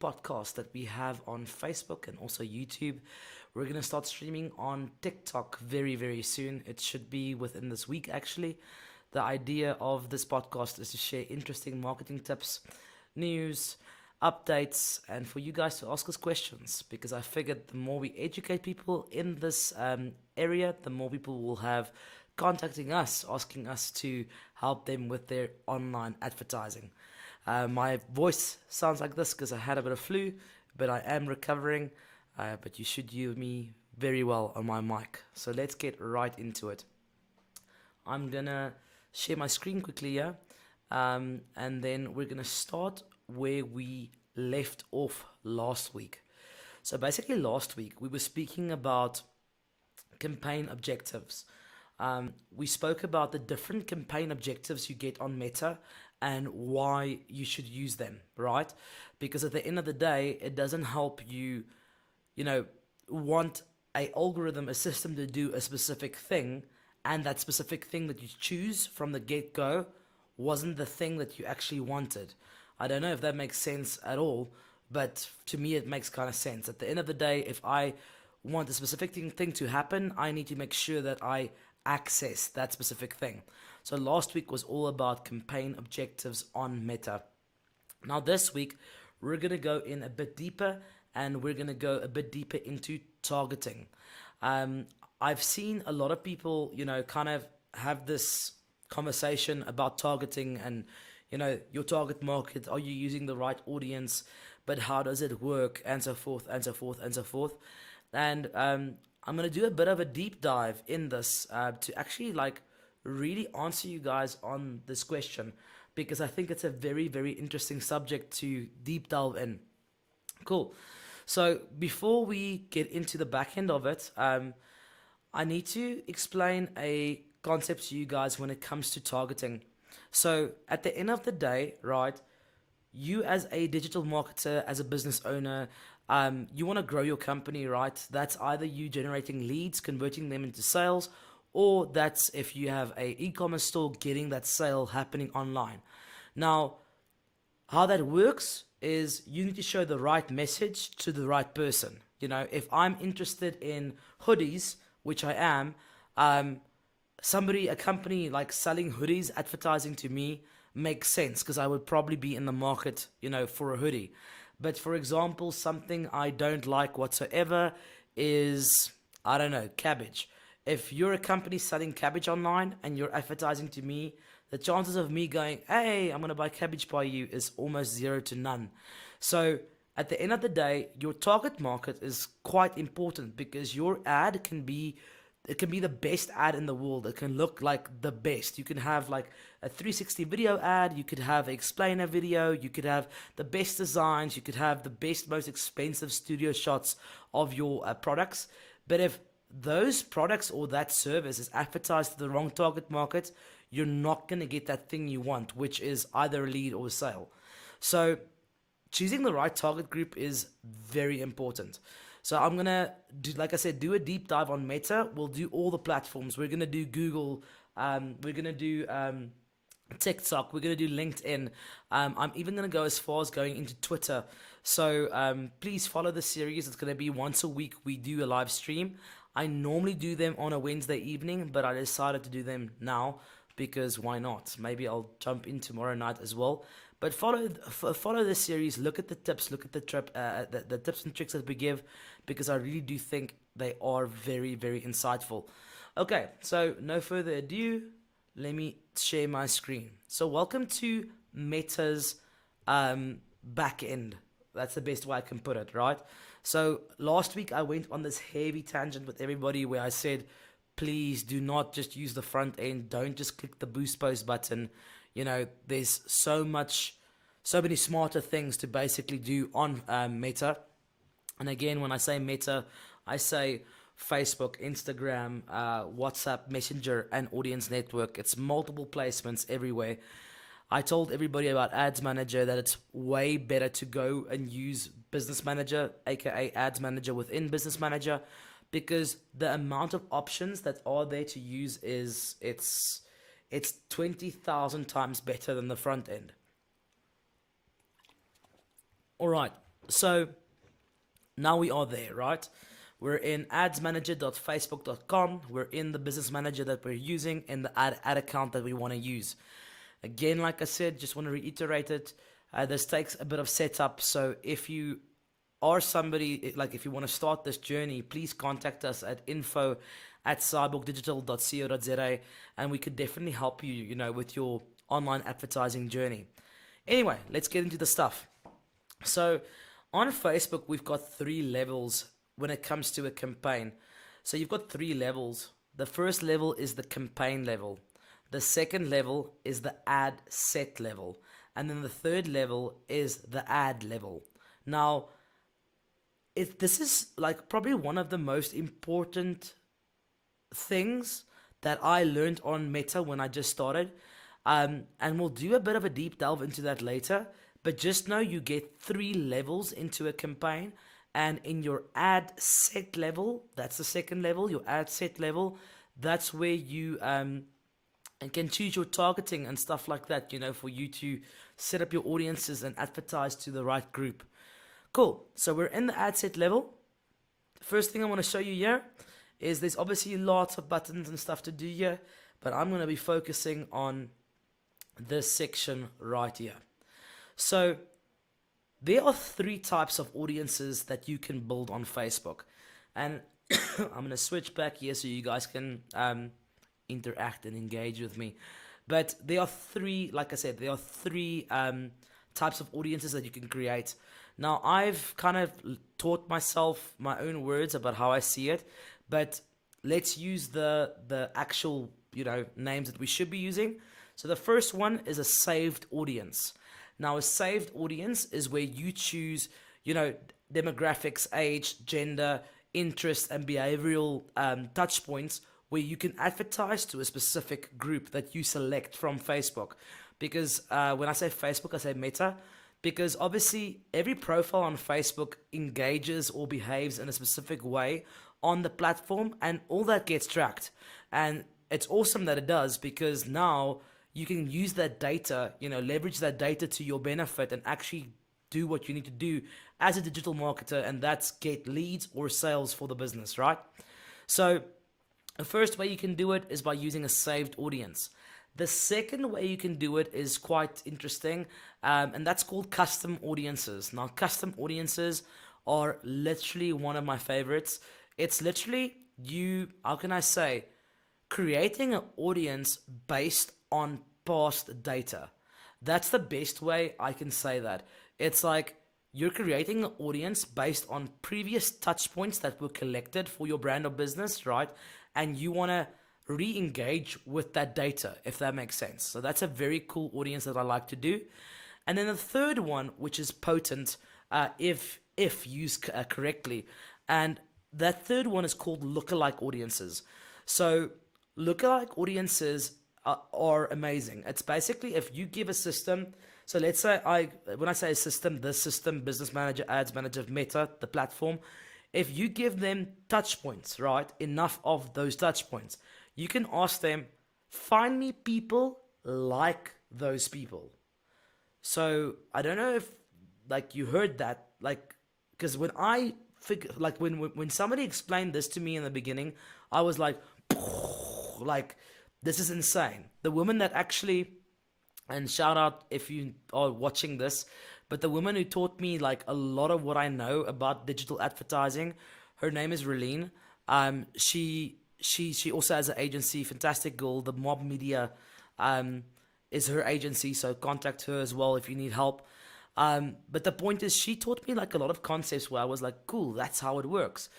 podcast that we have on Facebook and also YouTube. We're going to start streaming on TikTok very, very soon. It should be within this week, actually. The idea of this podcast is to share interesting marketing tips, news, updates, and for you guys to ask us questions, because I figured the more we educate people in this area, the more people will have contacting us, asking us to help them with their online advertising. My voice sounds like this because I had a bit of flu, but I am recovering. But you should hear me very well on my mic. So let's get right into it. I'm gonna share my screen quickly here, and then we're gonna start where we left off last week. So basically, last week we were speaking about campaign objectives. We spoke about the different campaign objectives you get on Meta and why you should use them, right? Because at the end of the day, it doesn't help you, want a algorithm, a system to do a specific thing, and that specific thing that you choose from the get-go wasn't the thing that you actually wanted. I don't know if that makes sense at all, but to me it makes kind of sense. At the end of the day, if I want a specific thing to happen, I need to make sure that I access that specific thing. So last week was all about campaign objectives on Meta. Now this week, we're going to go in a bit deeper, and we're going to go a bit deeper into targeting. I've seen a lot of people, kind of have this conversation about targeting and, your target market. Are you using the right audience? But how does it work? And so forth, and so forth, and so forth. And I'm going to do a bit of a deep dive in this to actually really answer you guys on this question, because I think it's a very, very interesting subject to deep delve in. Cool. So before we get into the back end of it, I need to explain a concept to you guys when it comes to targeting. So at the end of the day, right, you as a digital marketer, as a business owner, you want to grow your company, right? That's either you generating leads, converting them into sales, or that's if you have a e-commerce store, getting that sale happening online. Now, how that works is you need to show the right message to the right person. If I'm interested in hoodies, which I am, a company like selling hoodies, advertising to me makes sense because I would probably be in the market, for a hoodie. But for example, something I don't like whatsoever is, I don't know, cabbage. If you're a company selling cabbage online and you're advertising to me, the chances of me going, hey, I'm going to buy cabbage by you is almost 0 to none. So at the end of the day, your target market is quite important because your ad can be the best ad in the world. It can look like the best. You can have like a 360 video ad. You could have an explainer video. You could have the best designs. You could have the best, most expensive studio shots of your products. But if those products or that service is advertised to the wrong target market, you're not going to get that thing you want, which is either a lead or a sale. So choosing the right target group is very important. So I'm going to, like I said, do a deep dive on Meta. We'll do all the platforms. We're going to do Google. We're going to do TikTok. We're going to do LinkedIn. I'm even going to go as far as going into Twitter. So please follow the series. It's going to be once a week. We do a live stream. I normally do them on a Wednesday evening, but I decided to do them now because why not? Maybe I'll jump in tomorrow night as well. But follow the series. Look at the tips. Look at the tips and tricks that we give, because I really do think they are very, very insightful. Okay, so no further ado. Let me share my screen. So welcome to Meta's back end. That's the best way I can put it, right? So last week I went on this heavy tangent with everybody where I said, please do not just use the front end. Don't just click the boost post button. There's so many smarter things to basically do on Meta. And again, when I say Meta, I say Facebook, Instagram, WhatsApp, Messenger, and Audience Network. It's multiple placements everywhere. I told everybody about Ads Manager that it's way better to go and use Business Manager, aka Ads Manager within Business Manager, because the amount of options that are there to use it's 20,000 times better than the front end. All right, So now we are there, right? We're in adsmanager.facebook.com. We're in the business manager that we're using in the ad account that we want to use. Again, like I said, just want to reiterate it. This takes a bit of setup. So if you are somebody, like if you want to start this journey, please contact us at info@cyborgdigital.co.za, and we could definitely help you, with your online advertising journey. Anyway, let's get into the stuff. So on Facebook, we've got three levels when it comes to a campaign. So you've got three levels. The first level is the campaign level. The second level is the ad set level. And then the third level is the ad level. Now, this is like probably one of the most important things that I learned on Meta when I just started. And we'll do a bit of a deep delve into that later. But just know you get three levels into a campaign. And in your ad set level, that's the second level, your ad set level, that's where you can choose your targeting and stuff like that, for you to set up your audiences and advertise to the right group. Cool. So we're in the ad set level. First thing I want to show you here is there's obviously lots of buttons and stuff to do here, but I'm going to be focusing on this section right here. So there are three types of audiences that you can build on Facebook. And I'm going to switch back here so you guys can interact and engage with me. But there are three, like I said, there are three types of audiences that you can create. Now, I've kind of taught myself my own words about how I see it, but let's use the actual, names that we should be using. So the first one is a saved audience. Now, a saved audience is where you choose, demographics, age, gender, interest, and behavioral touch points where you can advertise to a specific group that you select from Facebook. Because when I say Facebook, I say Meta. Because obviously every profile on Facebook engages or behaves in a specific way on the platform, and all that gets tracked. And it's awesome that it does, because now you can use that data, leverage that data to your benefit and actually do what you need to do as a digital marketer, and that's get leads or sales for the business, right? So the first way you can do it is by using a saved audience. The second way you can do it is quite interesting, and that's called custom audiences. Now, custom audiences are literally one of my favorites. It's literally how can I say, creating an audience based on past data. That's the best way I can say that. It's like you're creating an audience based on previous touch points that were collected for your brand or business, right? And you want to re-engage with that data, if that makes sense. So that's a very cool audience that I like to do. And then the third one, which is potent, if used correctly, and that third one is called lookalike audiences. So lookalike audiences are amazing. It's basically if you give a system. So let's say when I say a system, this system, business manager, ads manager, Meta, the platform. If you give them touch points, right, enough of those touch points, you can ask them, find me people like those people. So I don't know if you heard that, because when I figure, when somebody explained this to me in the beginning, I was like this is insane. The woman that actually, and shout out if you are watching this, but the woman who taught me a lot of what I know about digital advertising, her name is Relene. She also has an agency, fantastic girl. The Mob Media is her agency, so contact her as well if you need help. But the point is, she taught me a lot of concepts where I was like, cool, that's how it works.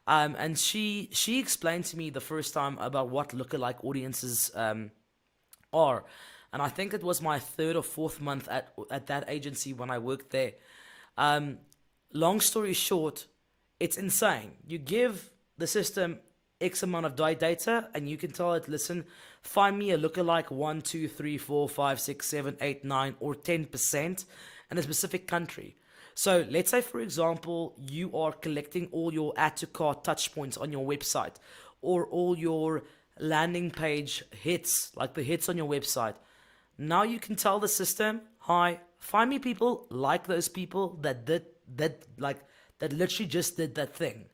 And she explained to me the first time about what lookalike audiences are. And I think it was my third or fourth month at that agency when I worked there. Long story short, it's insane. You give the system X amount of data, and you can tell it, listen, find me a lookalike 1, 2, 3, 4, 5, 6, 7, 8, 9, or 10% in a specific country. So let's say, for example, you are collecting all your add to cart touch points on your website, or all your landing page hits, like the hits on your website. Now you can tell the system, hi, find me people like those people that did that literally just did that thing.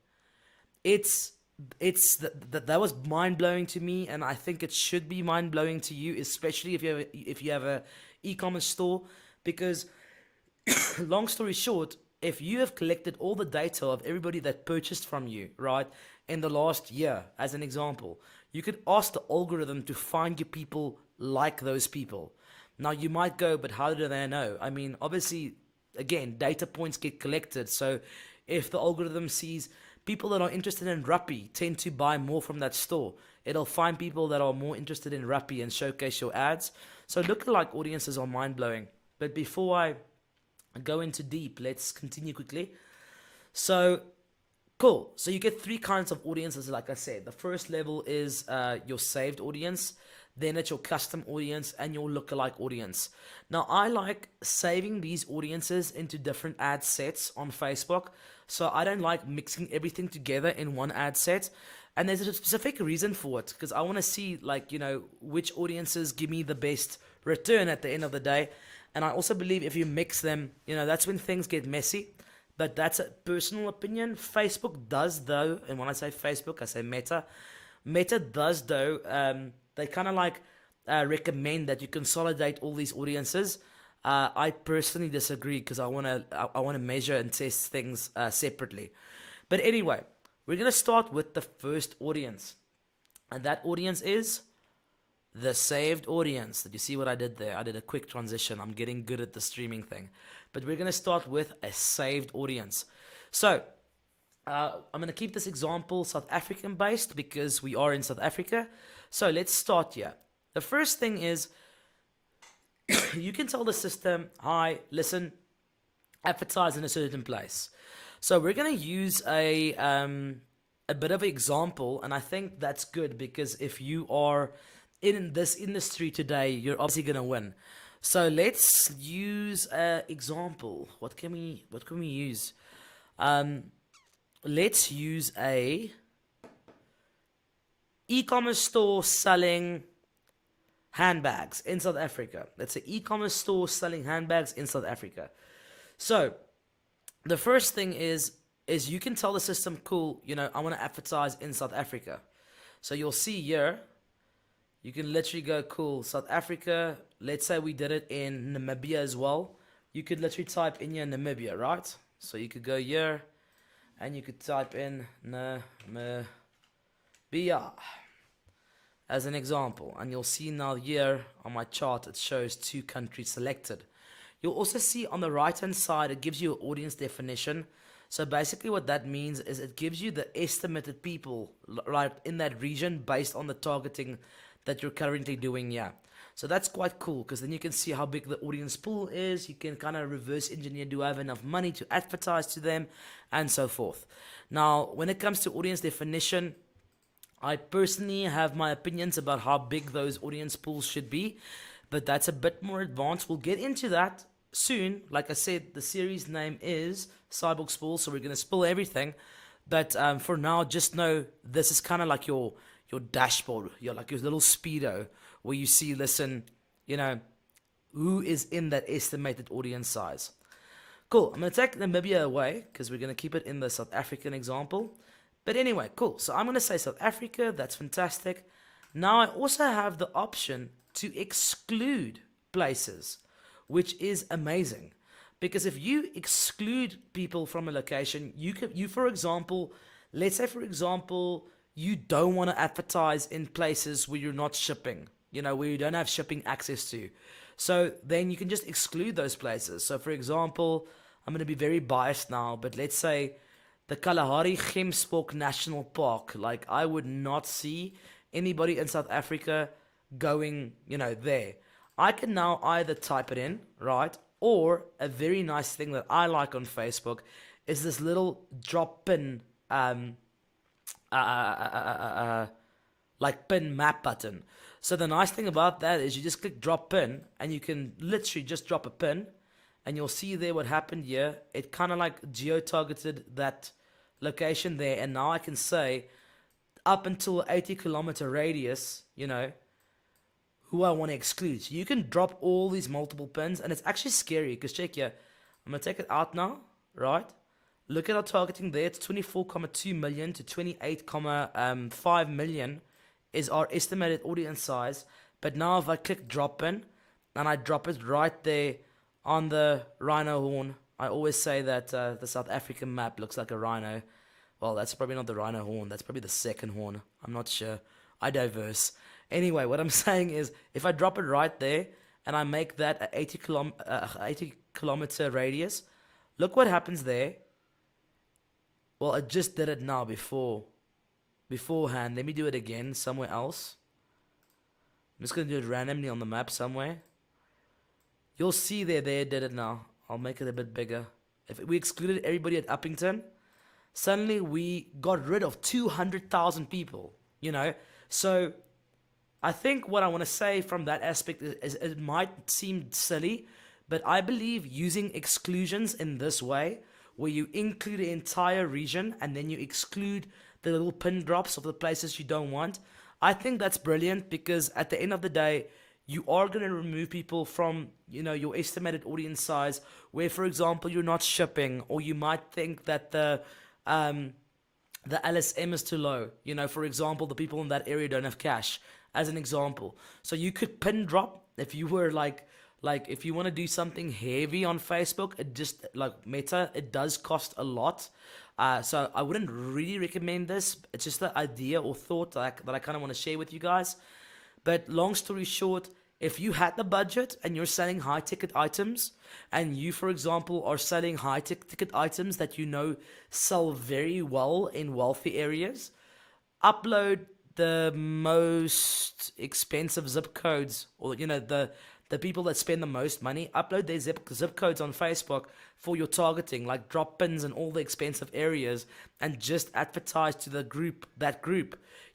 It's that was mind blowing to me, and I think it should be mind blowing to you, especially if you have a e-commerce store, because long story short, if you have collected all the data of everybody that purchased from you, right, in the last year, as an example, you could ask the algorithm to find you people like those people. Now, you might go, but how do they know? I mean, obviously, again, data points get collected. So if the algorithm sees people that are interested in Rappi tend to buy more from that store, it'll find people that are more interested in Rappi and showcase your ads. So lookalike audiences are mind blowing. But before I go into deep, let's continue quickly. So cool. So you get three kinds of audiences, like I said. The first level is your saved audience, then it's your custom audience, and your lookalike audience. Now, I like saving these audiences into different ad sets on Facebook. So I don't like mixing everything together in one ad set. And there's a specific reason for it, because I want to see, like, which audiences give me the best return at the end of the day. And I also believe if you mix them, that's when things get messy. But that's a personal opinion. Facebook does, though, and when I say Facebook, I say Meta. Meta does, though, they kind of like recommend that you consolidate all these audiences. I personally disagree, because I wanna measure and test things separately. But anyway, we're gonna start with the first audience, and that audience is the saved audience. Did you see what I did there? I did a quick transition. I'm getting good at the streaming thing. But we're going to start with a saved audience. So I'm going to keep this example South African based, because we are in South Africa. So let's start here. The first thing is you can tell the system, hi, listen, advertise in a certain place. So we're going to use a bit of an example, and I think that's good, because if you are in this industry today, you're obviously gonna win. So let's use an example. What can we use? Let's use a e-commerce store selling handbags in South Africa. Let's say e-commerce store selling handbags in South Africa. So the first thing is you can tell the system, cool, I want to advertise in South Africa. So you'll see here, you can literally go, cool, South Africa. Let's say we did it in Namibia as well. You could literally type in here Namibia, right? So you could go here and you could type in Namibia as an example. And you'll see now here on my chart, it shows 2 countries selected. You'll also see on the right hand side, it gives you an audience definition. So basically what that means is it gives you the estimated people right in that region based on the targeting that you're currently doing here. So that's quite cool, because then you can see how big the audience pool is. You can kind of reverse engineer, do I have enough money to advertise to them, and so forth. Now, when it comes to audience definition, I personally have my opinions about how big those audience pools should be, but that's a bit more advanced. We'll get into that soon. Like I said, the series name is Cyborg Spool, so we're going to spill everything. But for now, just know this is kind of like your dashboard, your little speedo, where you see, listen, who is in that estimated audience size. Cool. I'm going to take Namibia away, because we're going to keep it in the South African example. But anyway, cool. So I'm going to say South Africa. That's fantastic. Now I also have the option to exclude places, which is amazing. Because if you exclude people from a location, you for example, let's say for example, you don't want to advertise in places where you're not shipping, where you don't have shipping access to. So then you can just exclude those places. So for example, I'm going to be very biased now, but let's say the Kalahari Gemsbok National Park. Like, I would not see anybody in South Africa going, there. I can now either type it in, right? Or a very nice thing that I like on Facebook is this little drop pin like pin map button. So the nice thing about that is you just click drop pin, and you can literally just drop a pin, and you'll see there what happened here. It kind of like geo-targeted that location there, and now I can say up until 80-kilometer radius, who I want to exclude. So you can drop all these multiple pins, and it's actually scary, because check here, I'm going to take it out now, right? Look at our targeting there. It's 24.2 million to 28.5 million is our estimated audience size. But now if I click drop in and I drop it right there on the rhino horn, I always say that the South African map looks like a rhino. Well, that's probably not the rhino horn. That's probably the second horn. I'm not sure. I diverse. Anyway, what I'm saying is, if I drop it right there and I make that a 80 kilometer radius, look what happens there. Well, I just did it now beforehand. Let me do it again somewhere else. I'm just gonna do it randomly on the map somewhere. You'll see there did it now. I'll make it a bit bigger. If we excluded everybody at Uppington, suddenly we got rid of 200,000 people, you know? So I think what I want to say from that aspect is it might seem silly, but I believe using exclusions in this way, where you include the entire region and then you exclude the little pin drops of the places you don't want, I think that's brilliant because at the end of the day, you are going to remove people from, your estimated audience size where, for example, you're not shipping, or you might think that the LSM is too low. For example, the people in that area don't have cash, as an example. So you could pin drop if you were like if you want to do something heavy on Facebook. It just like Meta, it does cost a lot. So I wouldn't really recommend this. It's just the idea or thought that I kind of want to share with you guys. But long story short, if you had the budget and you're selling high ticket items, and you, for example, are selling high ticket items that sell very well in wealthy areas, upload the most expensive zip codes, or the people that spend the most money, upload their zip codes on Facebook for your targeting, like drop pins and all the expensive areas, and just advertise to that group.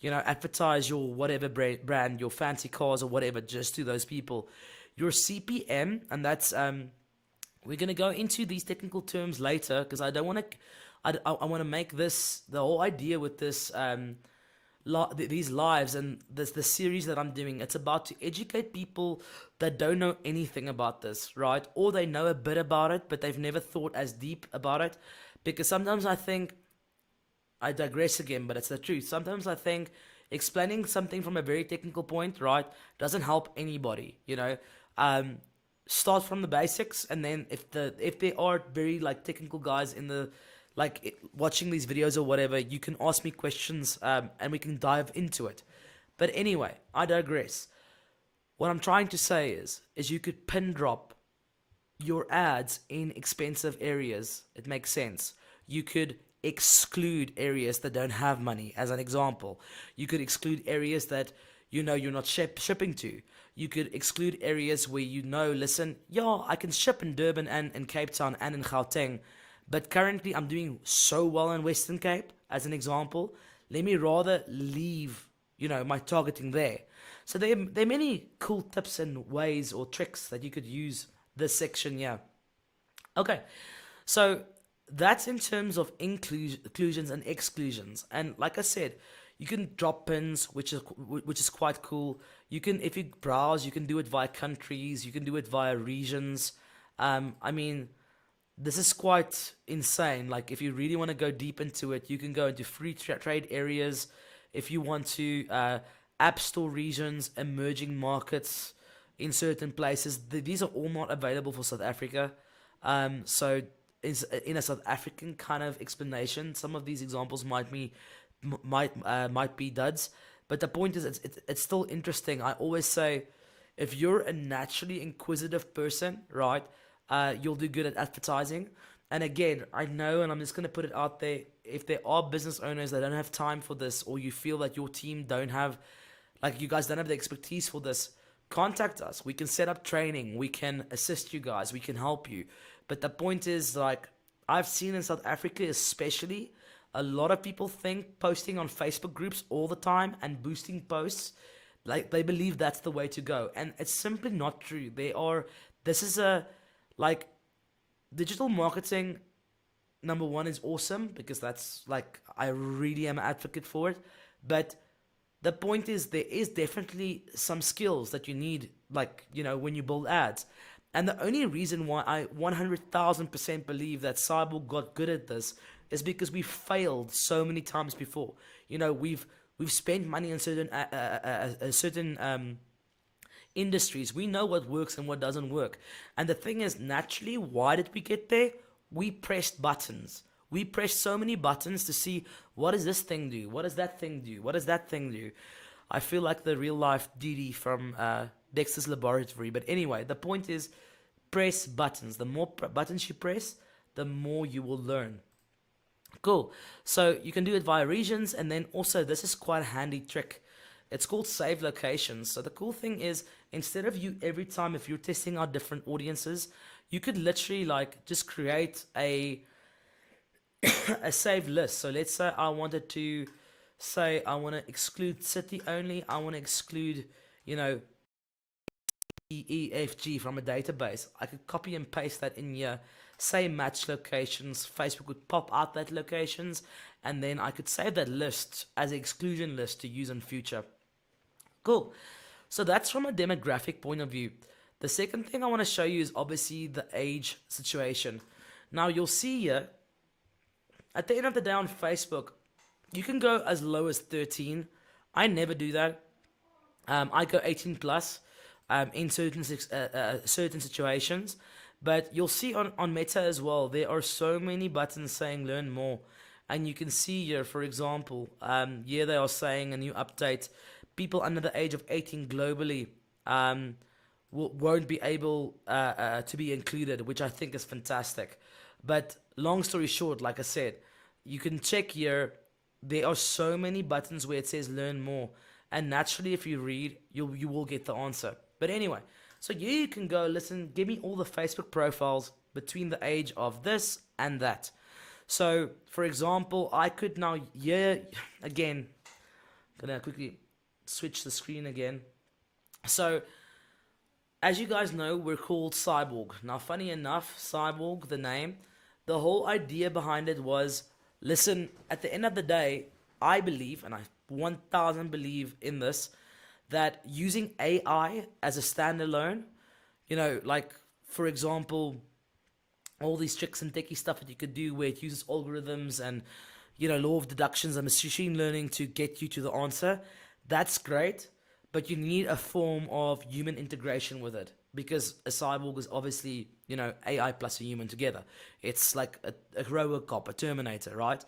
Advertise your whatever brand, your fancy cars or whatever, just to those people. Your CPM, and that's we're gonna go into these technical terms later because I don't want to. I want to make this the whole idea with this these lives and the series that I'm doing. It's about to educate people that don't know anything about this, right? Or they know a bit about it, but they've never thought as deep about it. Because sometimes I think, I digress again, but it's the truth. Sometimes I think explaining something from a very technical point, right, doesn't help anybody. Start from the basics, and then if there are very technical guys in the watching these videos or whatever, you can ask me questions and we can dive into it. But anyway, I digress. What I'm trying to say is you could pin drop your ads in expensive areas. It makes sense. You could exclude areas that don't have money, as an example. You could exclude areas that you're not shipping to. You could exclude areas where listen, yeah, I can ship in Durban and in Cape Town and in Gauteng, but currently I'm doing so well in Western Cape, as an example. Let me rather leave, my targeting there. So there are many cool tips and ways or tricks that you could use this section here. Okay, so that's in terms of inclusions and exclusions. And like I said, you can drop pins, which is quite cool. You can, if you browse, you can do it via countries. You can do it via regions. This is quite insane. Like, if you really want to go deep into it, you can go into free trade areas. If you want to, app store regions, emerging markets in certain places. These are all not available for South Africa. So in a South African kind of explanation, some of these examples might be duds. But the point is, it's still interesting. I always say, if you're a naturally inquisitive person, right, you'll do good at advertising. And again, I know, and I'm just going to put it out there, if there are business owners that don't have time for this, or you feel that your team you guys don't have the expertise for this, contact us. We can set up training. We can assist you guys. We can help you. But the point is, I've seen in South Africa especially, a lot of people think posting on Facebook groups all the time and boosting posts, they believe that's the way to go. And it's simply not true. Digital marketing, number one, is awesome because that's I really am an advocate for it. But the point is, there is definitely some skills that you need, when you build ads. And the only reason why I 100,000% believe that Cyborg got good at this is because we failed so many times before. We've spent money on certain industries. We know what works and what doesn't work. And the thing is, naturally, why did we get there? We pressed buttons. We pressed so many buttons to see, what does this thing do? What does that thing do? What does that thing do? I feel like the real life Didi from Dexter's Laboratory. But anyway, the point is, press buttons. The more buttons you press, the more you will learn. Cool. So you can do it via regions, and then also this is quite a handy trick. It's called save locations. So the cool thing is, instead of you every time if you're testing out different audiences, you could literally like just create a a saved list. So let's say I wanted to say I want to exclude city only. I want to exclude, you know, EFG from a database. I could copy and paste that in here, say match locations. Facebook would pop out that locations, and then I could save that list as an exclusion list to use in future. Cool. So that's from a demographic point of view. The second thing I want to show you is obviously the age situation. Now you'll see here, at the end of the day on Facebook, you can go as low as 13. I never do that. I go 18 plus in certain situations. But you'll see on Meta as well, there are so many buttons saying learn more. And you can see here, for example, here they are saying a new update. People under the age of 18 globally won't be able to be included, which I think is fantastic. But long story short, like I said, you can check here. There are so many buttons where it says learn more. And naturally, if you read, you will get the answer. But anyway, so you can go, listen, give me all the Facebook profiles between the age of this and that. So, for example, I could now, again, gonna quickly switch the screen again. So, as you guys know, we're called Cyborg. Now, funny enough, Cyborg, the name, the whole idea behind it was, listen, at the end of the day, I believe, and I 1000 believe in this, that using AI as a standalone, like, for example, all these tricks and techie stuff that you could do where it uses algorithms and, law of deductions and machine learning to get you to the answer, that's great, but you need a form of human integration with it, because a cyborg is obviously, AI plus a human together. It's like a Robocop, a Terminator, right?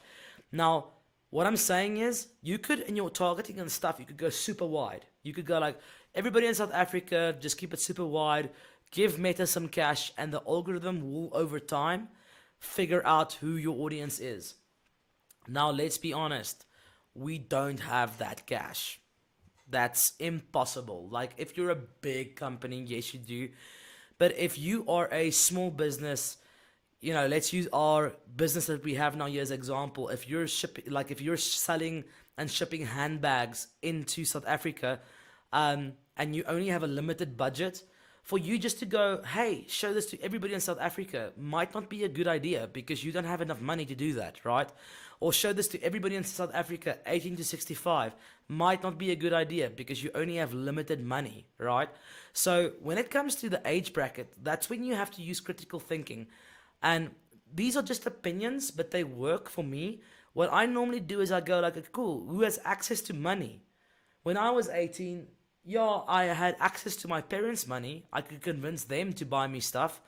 Now, what I'm saying is, you could, in your targeting and stuff, you could go super wide. You could go like, everybody in South Africa, just keep it super wide, give Meta some cash, and the algorithm will, over time, figure out who your audience is. Now, let's be honest. We don't have that cash. That's impossible. Like, if you're a big company, yes, you do. But if you are a small business, let's use our business that we have now here as example. If you're if you're selling and shipping handbags into South Africa, and you only have a limited budget, for you just to go, hey, show this to everybody in South Africa might not be a good idea because you don't have enough money to do that, right? Or show this to everybody in South Africa, 18 to 65, might not be a good idea because you only have limited money, right? So when it comes to the age bracket, that's when you have to use critical thinking. And these are just opinions, but they work for me. What I normally do is I go like, cool, who has access to money? When I was 18, I had access to my parents' money. I could convince them to buy me stuff,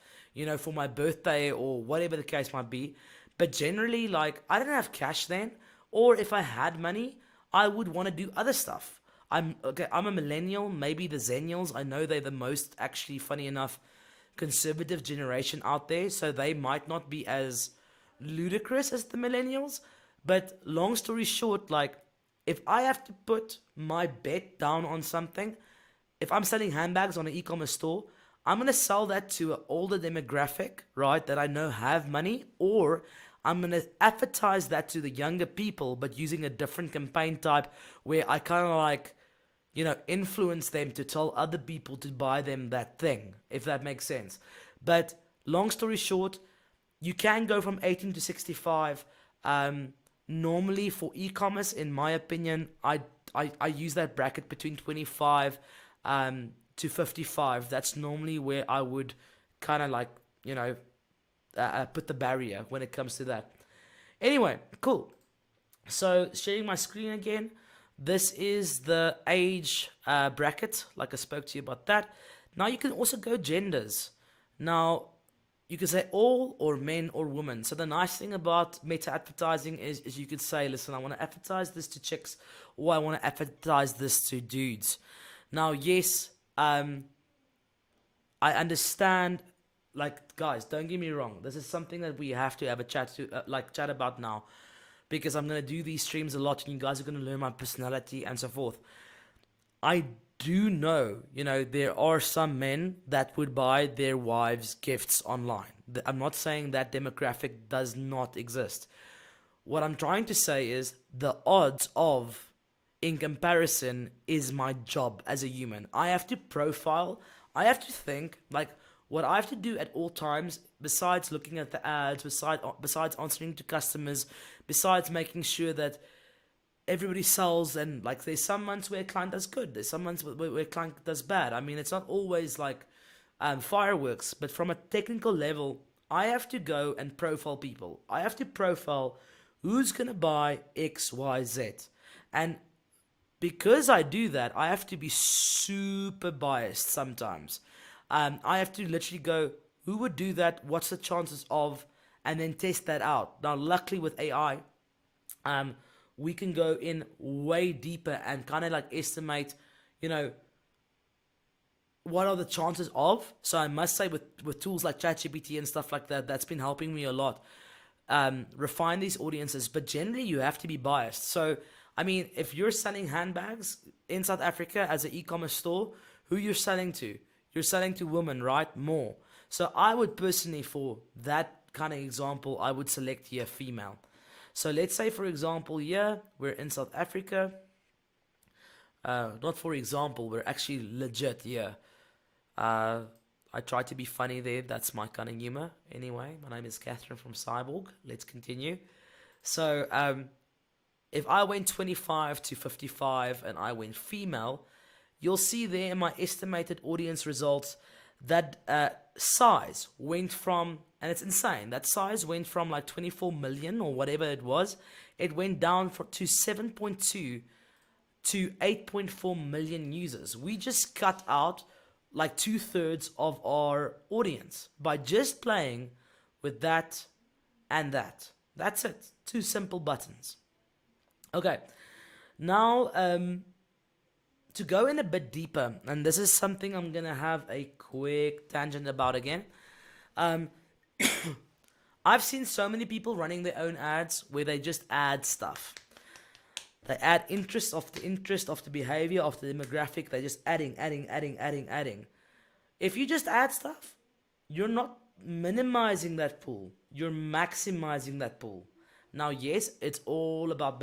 for my birthday or whatever the case might be. But generally, I didn't have cash then. Or if I had money, I would want to do other stuff. I'm a millennial, maybe the Zennials. I know they're the most, actually, funny enough, conservative generation out there. So they might not be as ludicrous as the millennials. But long story short, if I have to put my bet down on something, if I'm selling handbags on an e-commerce store, I'm going to sell that to an older demographic, right, that I know have money, or I'm going to advertise that to the younger people, but using a different campaign type where I kind of influence them to tell other people to buy them that thing, if that makes sense. But long story short, you can go from 18 to 65. Normally for e-commerce, in my opinion, I use that bracket between 25 to 55. That's normally where I would kind of like, put the barrier when it comes to that. Anyway, cool. So sharing my screen again. This is the age bracket, like I spoke to you about that. Now you can also go genders. Now you can say all or men or women. So the nice thing about meta advertising is you could say, listen, I want to advertise this to chicks, or I want to advertise this to dudes. Now, yes, I understand. Like, guys, don't get me wrong. This is something that we have to have a chat about now, because I'm gonna do these streams a lot, and you guys are gonna learn my personality and so forth. I do know, there are some men that would buy their wives gifts online. I'm not saying that demographic does not exist. What I'm trying to say is the odds of, in comparison, is my job as a human. I have to profile, I have to think, like, what I have to do at all times, besides looking at the ads, besides answering to customers, besides making sure that everybody sells, and like there's some months where a client does good, there's some months where a client does bad. I mean, it's not always like fireworks, but from a technical level, I have to go and profile people. I have to profile who's gonna buy X, Y, Z, and because I do that, I have to be super biased sometimes. I have to literally go, who would do that? What's the chances of? And then test that out. Now, luckily with AI, we can go in way deeper and kind of like estimate, you know, what are the chances of. So I must say with tools like ChatGPT and stuff like that, that's been helping me a lot. Refine these audiences, but generally you have to be biased. So, I mean, if you're selling handbags in South Africa as an e-commerce store, who you're selling to? You're selling to women, right? More. So I would personally, for that kind of example, I would select here female. So let's say, for example, here we're in South Africa. Not for example, we're actually legit here. I try to be funny there. That's my kind of humor. Anyway, my name is Catherine from Cyborg. Let's continue. So, if I went 25 to 55 and I went female, you'll see there in my estimated audience results that size went from, and it's insane, that size went from like 24 million or whatever it was, it went down to 7.2 to 8.4 million users. We just cut out like 2/3 of our audience by just playing with that and that. That's it. Two simple buttons. Okay, now to go in a bit deeper, and this is something I'm gonna have a quick tangent about again. Um, I've seen so many people running their own ads where they just add stuff. They add interest of the behavior of the demographic. They're just adding. If you just add stuff, you're not minimizing that pool. You're maximizing that pool. Now, yes, it's all about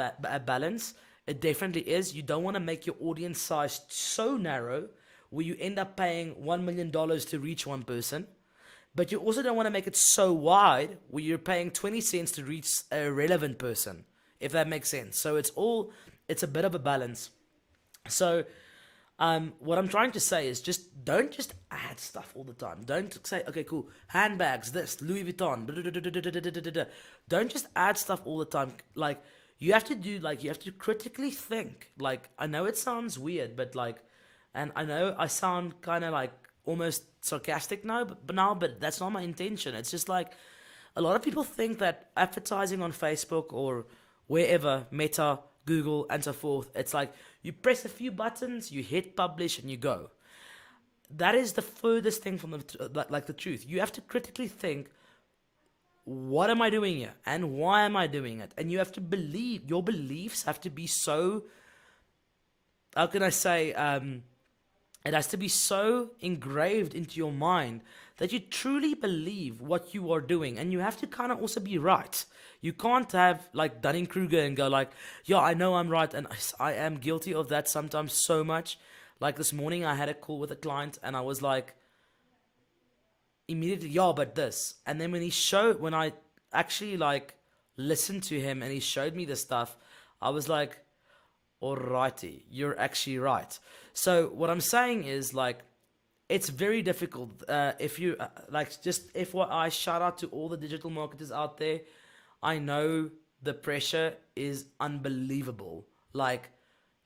balance. It definitely is. You don't want to make your audience size so narrow where you end up paying $1 million to reach one person. But you also don't want to make it so wide where you're paying 20 cents to reach a relevant person, if that makes sense. So it's a bit of a balance. So what I'm trying to say is don't just add stuff all the time. Don't say, okay, cool, handbags, this, Louis Vuitton, don't just add stuff all the time. Like, you have to critically think. Like, I know it sounds weird, but like, and I know I sound kind of like almost sarcastic now, but that's not my intention. It's just like, a lot of people think that advertising on Facebook or wherever, Meta, Google, and so forth, it's like you press a few buttons, you hit publish, and you go. That is the furthest thing from the truth. You have to critically think, what am I doing here? And why am I doing it? And you have to believe, your beliefs have to be so, how can I say, it has to be so engraved into your mind that you truly believe what you are doing. And you have to kind of also be right. You can't have like Dunning-Kruger and go like, yeah, I know I'm right. And I am guilty of that sometimes so much. Like this morning I had a call with a client and I was like, immediately, yeah, but this. And then when I actually like listened to him and he showed me the stuff, I was like, alrighty, you're actually right. So what I'm saying is like, it's very difficult. If you like, just FYI, shout out to all the digital marketers out there. I know the pressure is unbelievable. Like,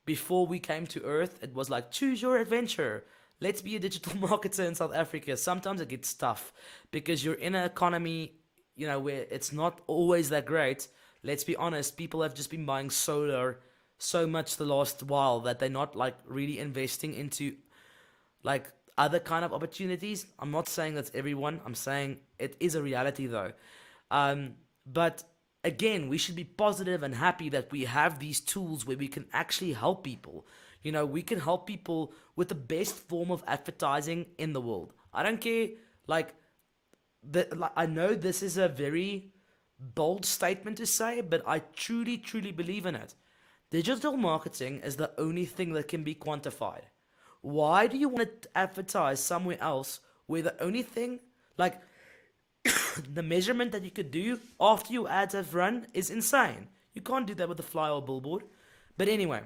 before we came to Earth, it was like, choose your adventure. Let's be a digital marketer in South Africa. Sometimes it gets tough because you're in an economy, where it's not always that great. Let's be honest, people have just been buying solar so much the last while that they're not like really investing into like other kind of opportunities. I'm not saying that's everyone. I'm saying it is a reality though. But again, we should be positive and happy that we have these tools where we can actually help people. We can help people with the best form of advertising in the world. I don't care, like, I know this is a very bold statement to say, but I truly, truly believe in it. Digital marketing is the only thing that can be quantified. Why do you want to advertise somewhere else where the only thing, like, the measurement that you could do after your ads have run is insane? You can't do that with a flyer or billboard. But anyway,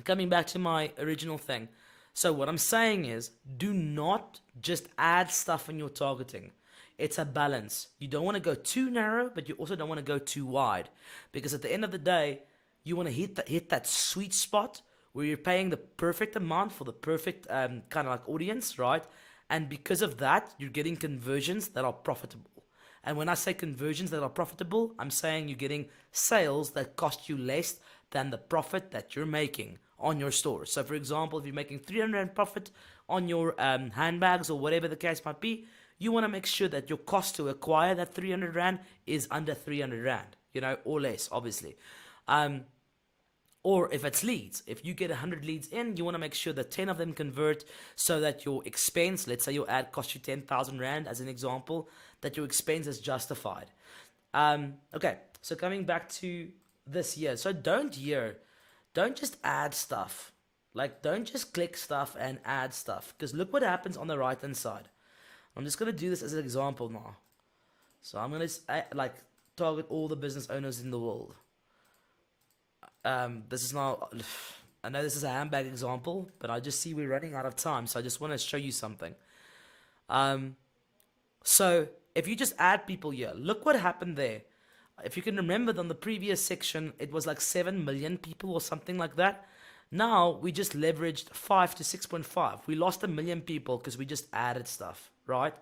coming back to my original thing. So what I'm saying is, do not just add stuff in your targeting. It's a balance. You don't want to go too narrow, but you also don't want to go too wide, because at the end of the day, you want to hit that sweet spot where you're paying the perfect amount for the perfect kind of like audience, right? And because of that, you're getting conversions that are profitable. And when I say conversions that are profitable, I'm saying you're getting sales that cost you less than the profit that you're making on your store. So, for example, if you're making 300 Rand profit on your handbags or whatever the case might be, you want to make sure that your cost to acquire that 300 Rand is under 300 Rand, or less, obviously. Or if it's leads, if you get 100 leads in, you want to make sure that 10 of them convert, so that your expense, let's say your ad cost you 10,000 Rand as an example, that your expense is justified. Okay, so coming back to this year. So don't just add stuff. Like, don't just click stuff and add stuff. Because look what happens on the right hand side. I'm just going to do this as an example now. So I'm going to like target all the business owners in the world. This is now, I know this is a handbag example, but I just see we're running out of time, so I just want to show you something. So if you just add people here, look what happened there. If you can remember, on the previous section, it was like 7 million people or something like that. Now we just leveraged 5 to 6.5. We lost 1 million people because we just added stuff, right?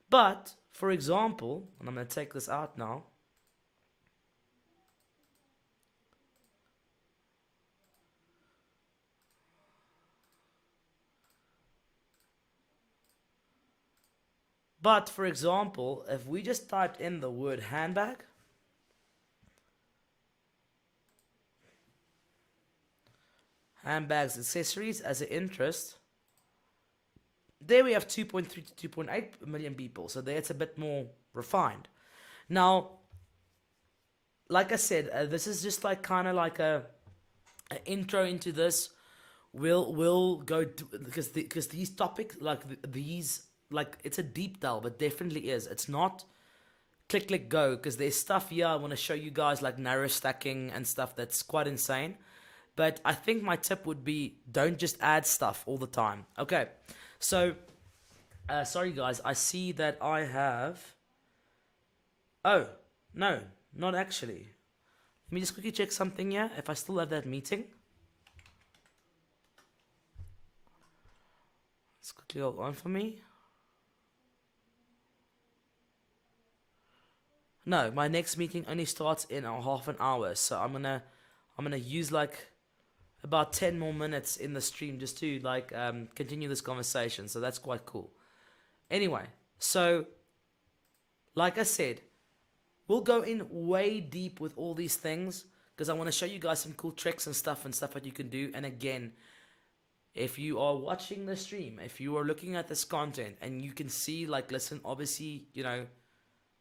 But for example, and I'm going to take this out now. But for example, if we just typed in the word handbag, handbags, accessories as an interest, there we have 2.3 to 2.8 million people. So there it's a bit more refined. Now, like I said, this is just like kind of like a intro into this. We'll go to, because these topics, like these, like, it's a deep delve. It definitely is. It's not click go, because there's stuff here I want to show you guys, like narrow stacking and stuff that's quite insane. But I think my tip would be, don't just add stuff all the time. Okay, so sorry guys, I see that I have, oh no, not actually. Let me just quickly check something here, if I still have that meeting. Let's quickly hold on for me. No, my next meeting only starts in a half an hour, so I'm gonna use like about 10 more minutes in the stream just to like continue this conversation. So that's quite cool. Anyway, so like I said, we'll go in way deep with all these things, because I want to show you guys some cool tricks and stuff that you can do. And again, if you are watching the stream, if you are looking at this content and you can see, like, listen, obviously,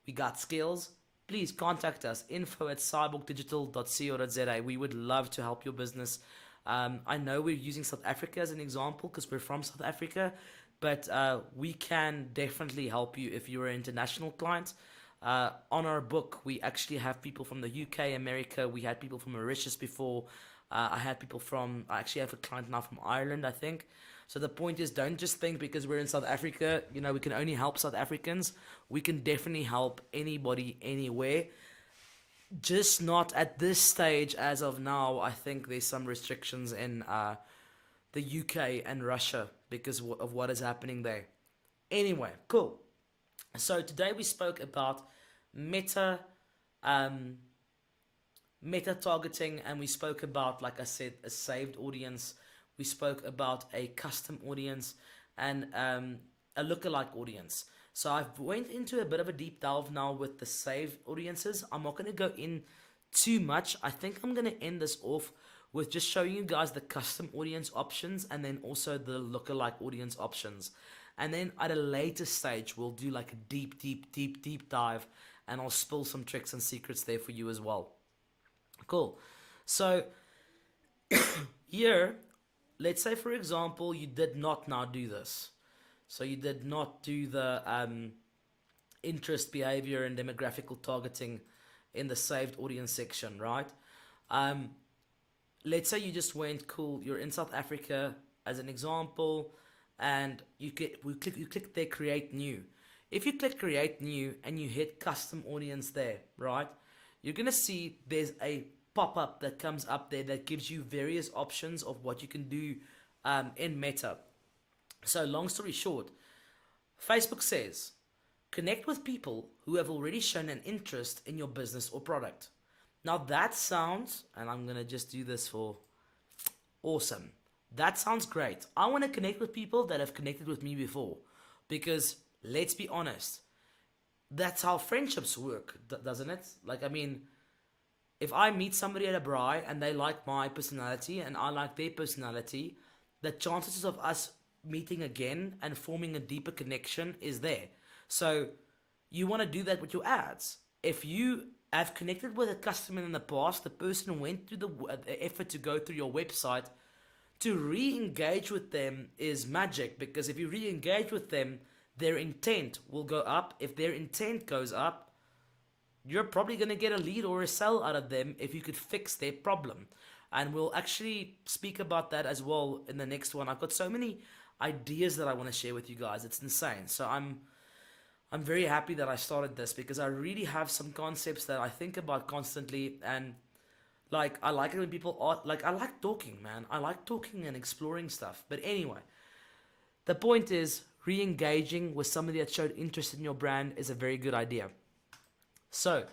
we got skills, please contact us, info@cyborgdigital.co.za. We would love to help your business. I know we're using South Africa as an example because we're from South Africa, but we can definitely help you if you're an international client. On our book, we actually have people from the UK, America. We had people from Mauritius before. I actually have a client now from Ireland, I think. So the point is, don't just think because we're in South Africa, we can only help South Africans. We can definitely help anybody, anywhere. Just not at this stage as of now. I think there's some restrictions in the UK and Russia because of what is happening there. Anyway, cool. So today we spoke about meta um, meta targeting, and we spoke about, like I said, a saved audience. We spoke about a custom audience and a lookalike audience. So I've went into a bit of a deep dive now with the saved audiences. I'm not going to go in too much. I think I'm going to end this off with just showing you guys the custom audience options and then also the lookalike audience options. And then at a later stage, we'll do like a deep dive, and I'll spill some tricks and secrets there for you as well. Cool. So here, let's say for example, you did not now do this. So you did not do the interest, behavior, and demographical targeting in the saved audience section, right? Um, let's say you just went, cool, you're in South Africa as an example, and you click there, create new. If you click create new and you hit custom audience there, right, you're gonna see there's a pop-up that comes up there that gives you various options of what you can do in Meta. So long story short, Facebook says connect with people who have already shown an interest in your business or product. Now that sounds, and I'm gonna just do this for awesome. That sounds great. I want to connect with people that have connected with me before, because let's be honest, that's how friendships work, doesn't it? Like, I mean, if I meet somebody at a braai and they like my personality and I like their personality, the chances of us meeting again and forming a deeper connection is there. So you want to do that with your ads. If you have connected with a customer in the past, the person went through the effort to go through your website, to re-engage with them is magic, because if you re-engage with them, their intent will go up. If their intent goes up, you're probably going to get a lead or a sell out of them if you could fix their problem. And we'll actually speak about that as well in the next one. I've got so many ideas that I want to share with you guys. It's insane. So I'm very happy that I started this, because I really have some concepts that I think about constantly. And like, I like it when people are like, I like talking, man. I like talking and exploring stuff. But anyway, the point is, re-engaging with somebody that showed interest in your brand is a very good idea. So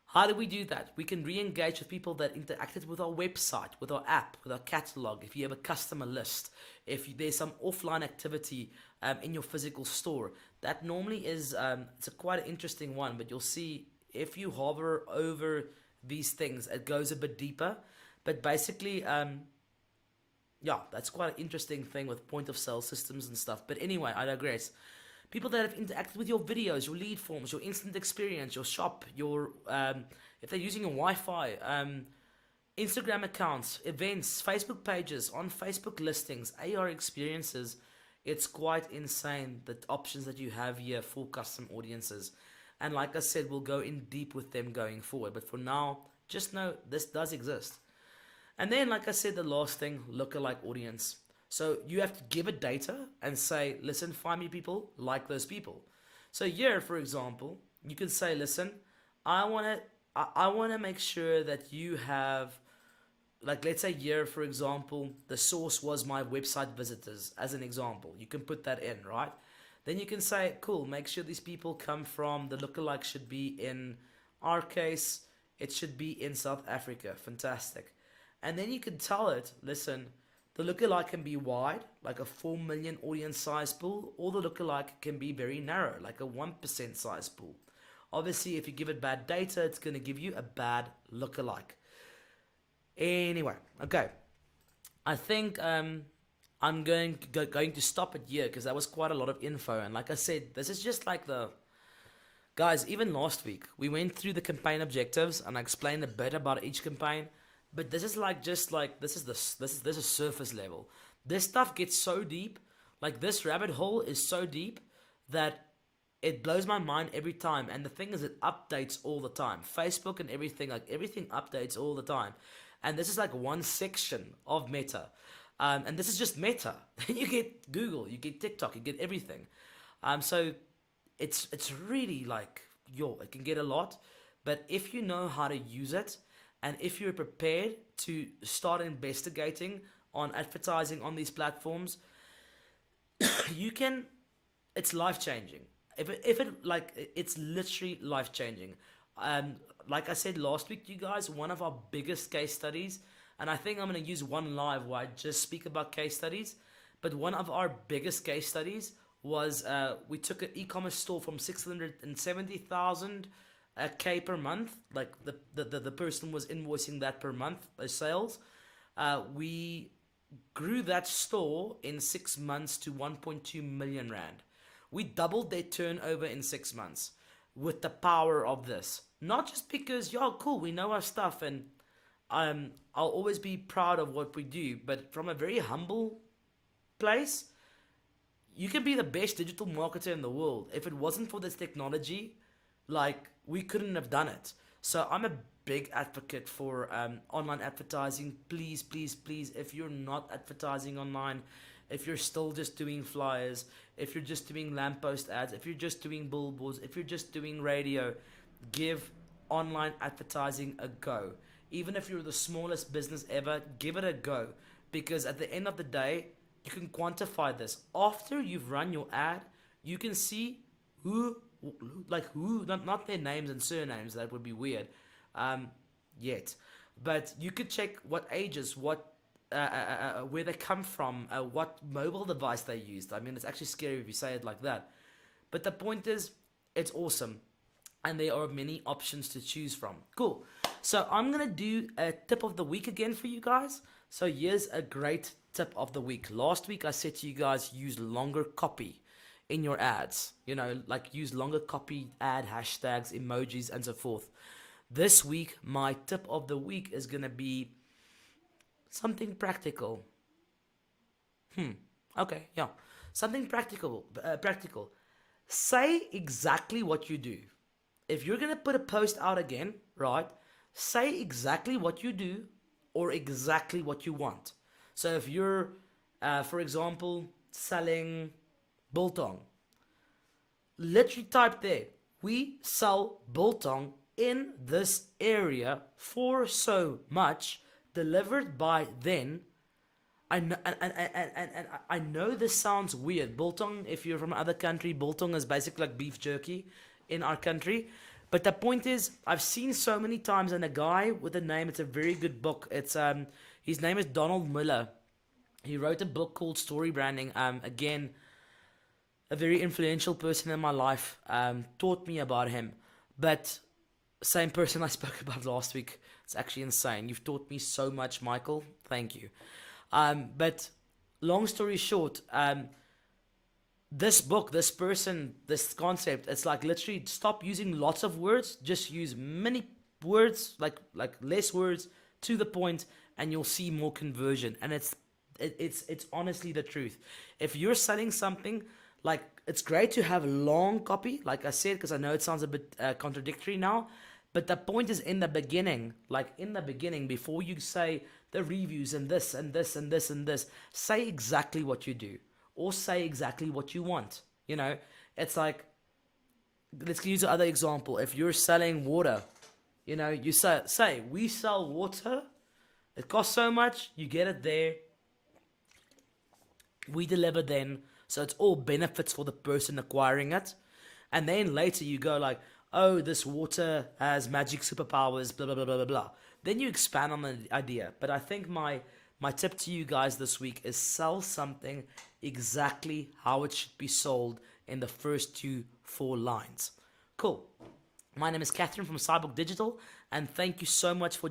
how do we do that? We can re-engage with people that interacted with our website, with our app, with our catalog. If you have a customer list, if there's some offline activity in your physical store, that normally is it's a quite an interesting one. But you'll see if you hover over these things, it goes a bit deeper. But basically, yeah, that's quite an interesting thing with point of sale systems and stuff. But anyway, I digress. People that have interacted with your videos, your lead forms, your instant experience, your shop, your if they're using your Wi-Fi, Instagram accounts, events, Facebook pages, on Facebook listings, AR experiences. It's quite insane the options that you have here for custom audiences. And like I said, we'll go in deep with them going forward. But for now, just know this does exist. And then, like I said, the last thing, lookalike audience. So you have to give it data and say, listen, find me people like those people. So here, for example, you can say, listen, I want to make sure that you have, like, let's say here, for example, the source was my website visitors, as an example. You can put that in, right? Then you can say, cool, make sure these people come from, the lookalike should be in our case, it should be in South Africa. Fantastic. And then you can tell it, listen, the lookalike can be wide, like a 4 million audience size pool, or the lookalike can be very narrow, like a 1% size pool. Obviously, if you give it bad data, it's going to give you a bad lookalike. Anyway, okay. I think I'm going to stop it here, because that was quite a lot of info. And like I said, this is just like the... Guys, even last week, we went through the campaign objectives, and I explained a bit about each campaign. But this is like, just like, this is surface level. This stuff gets so deep, like this rabbit hole is so deep that it blows my mind every time. And the thing is, it updates all the time. Facebook and everything, like everything updates all the time. And this is like one section of Meta. And this is just Meta. You get Google, you get TikTok, you get everything. So it's really like, yo, it can get a lot, but if you know how to use it, and if you're prepared to start investigating on advertising on these platforms, you can. It's life changing. If it like it's literally life changing. Um, like I said last week, you guys, one of our biggest case studies, and I think I'm gonna use one live where I just speak about case studies. But one of our biggest case studies was we took an e-commerce store from 670,000 k per month. Like the person was invoicing that per month as sales. We grew that store in 6 months to 1.2 million rand. We doubled their turnover in 6 months with the power of this. Not just because, yeah, cool, we know our stuff, and I'll always be proud of what we do, but from a very humble place, you can be the best digital marketer in the world. If it wasn't for this technology, like, we couldn't have done it. So I'm a big advocate for online advertising. Please, please, please, if you're not advertising online, if you're still just doing flyers, if you're just doing lamppost ads, if you're just doing billboards, if you're just doing radio, give online advertising a go. Even if you're the smallest business ever, give it a go. Because at the end of the day, you can quantify this. After you've run your ad, you can see who, not their names and surnames, that would be weird, yet. But you could check what ages, where they come from, what mobile device they used. I mean, it's actually scary if you say it like that. But the point is, it's awesome. And there are many options to choose from. Cool. So I'm going to do a tip of the week again for you guys. So here's a great tip of the week. Last week I said to you guys, use longer copy in your ads. You know, like use longer copy, ad hashtags, emojis, and so forth. This week, my tip of the week is going to be something practical. Okay, yeah. Something practical. Practical. Say exactly what you do. If you're going to put a post out again, right, say exactly what you do or exactly what you want. So if you're, for example, selling biltong, literally type there, we sell biltong in this area for so much, delivered by then. I know, and I know this sounds weird. Biltong, if you're from another country, biltong is basically like beef jerky in our country. But the point is, I've seen so many times, and a guy with a name, it's a very good book. It's his name is Donald Miller. He wrote a book called Story Branding. Again, a very influential person in my life. Taught me about him. But same person I spoke about last week. It's actually insane. You've taught me so much, Michael. Thank you. But long story short, this book, this person, this concept, it's like literally stop using lots of words, just use many words, like less words, to the point, and you'll see more conversion. And it's honestly the truth. If you're selling something, like, it's great to have long copy, like I said, because I know it sounds a bit contradictory now, but the point is, in the beginning, before you say the reviews and this and this and this and this, say exactly what you do. Or say exactly what you want. You know, it's like, let's use another example. If you're selling water, you know, you say we sell water. It costs so much. You get it there. We deliver then. So it's all benefits for the person acquiring it. And then later you go like, oh, this water has magic superpowers, blah, blah, blah, blah, blah, blah. Then you expand on the idea. But I think my tip to you guys this week is sell something exactly how it should be sold in the first 2-4 lines. Cool. My name is Catherine from Cyborg Digital, and thank you so much for